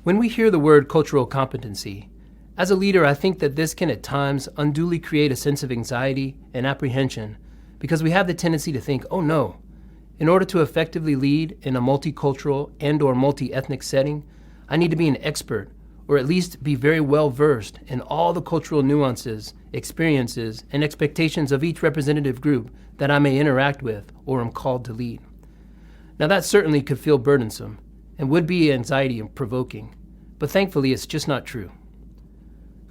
When we hear the word cultural competency, as a leader, I think that this can at times unduly create a sense of anxiety and apprehension because we have the tendency to think, oh no, in order to effectively lead in a multicultural and/or multi-ethnic setting, I need to be an expert or at least be very well versed in all the cultural nuances, experiences, and expectations of each representative group that I may interact with or am called to lead. Now that certainly could feel burdensome and would be anxiety-provoking, but thankfully it's just not true.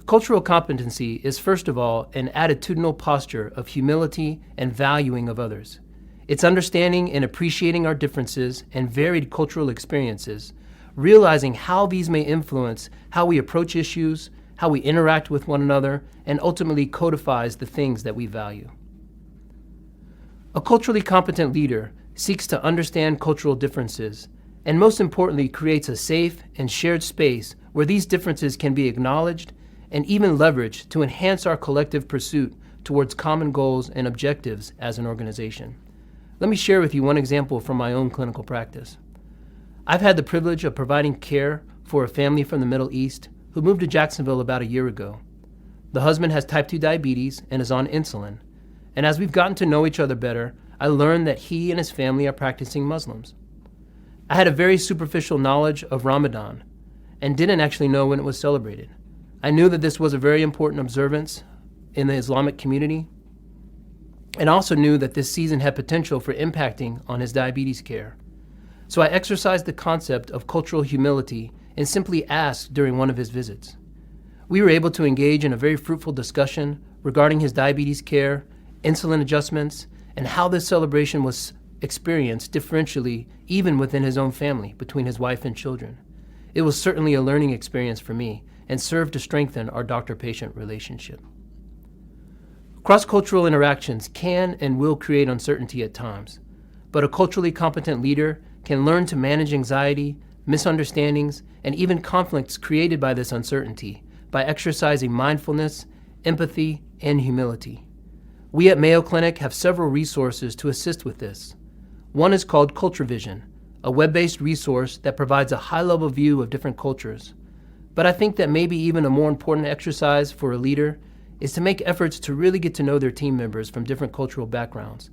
Cultural competency is first of all an attitudinal posture of humility and valuing of others. It's understanding and appreciating our differences and varied cultural experiences, realizing how these may influence how we approach issues, how we interact with one another, and ultimately codifies the things that we value. A culturally competent leader seeks to understand cultural differences, and most importantly, creates a safe and shared space where these differences can be acknowledged and even leveraged to enhance our collective pursuit towards common goals and objectives as an organization. Let me share with you one example from my own clinical practice. I've had the privilege of providing care for a family from the Middle East who moved to Jacksonville about a year ago. The husband has type 2 diabetes and is on insulin, and as we've gotten to know each other better, I learned that he and his family are practicing Muslims. I had a very superficial knowledge of Ramadan and didn't actually know when it was celebrated. I knew that this was a very important observance in the Islamic community, and also knew that this season had potential for impacting on his diabetes care. So I exercised the concept of cultural humility and simply asked during one of his visits. We were able to engage in a very fruitful discussion regarding his diabetes care, insulin adjustments, and how this celebration was experienced differentially even within his own family, between his wife and children. It was certainly a learning experience for me and served to strengthen our doctor-patient relationship. Cross-cultural interactions can and will create uncertainty at times, but a culturally competent leader can learn to manage anxiety, misunderstandings, and even conflicts created by this uncertainty by exercising mindfulness, empathy, and humility. We at Mayo Clinic have several resources to assist with this. One is called Culture Vision, a web-based resource that provides a high-level view of different cultures. But I think that maybe even a more important exercise for a leader is to make efforts to really get to know their team members from different cultural backgrounds.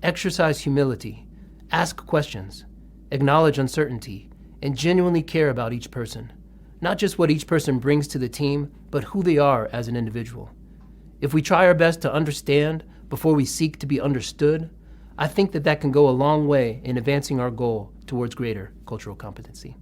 Exercise humility, ask questions, acknowledge uncertainty, and genuinely care about each person. Not just what each person brings to the team, but who they are as an individual. If we try our best to understand before we seek to be understood, I think that can go a long way in advancing our goal towards greater cultural competency.